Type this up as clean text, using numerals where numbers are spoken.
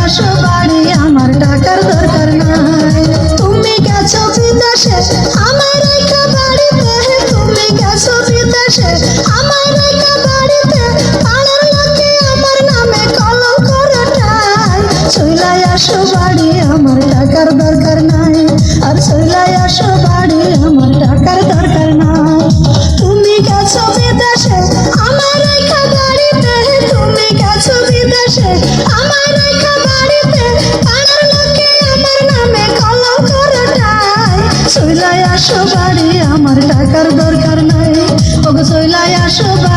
আসো বাড়ি, আমার টাকার দরকার নাই। তুমি গেছো বিদেশে আমার রেখা বাড়িতে, তুমি গেছো বিদেশে আমার রেখা বাড়িতে, পাড়ার লোকে আমার নামে কলঙ্ক রটায়। চইলাই আসো বাড়ি, আমার টাকার দরকার নাই। আর চইলাই আসো বাড়ি, আমার টাকার দরকার নাই। তুমি গেছো বিদেশে আমার রেখা বাড়িতে, তুমি গেছো বিদেশে আমার রেখা বাড়িতে, পাড়ার লোকে আমার নামে কলঙ্ক রটায়। চইলাই আসো বাড়ি, আমার টাকার দরকার নাই। ওগো চইলাই আসো বাড়ি।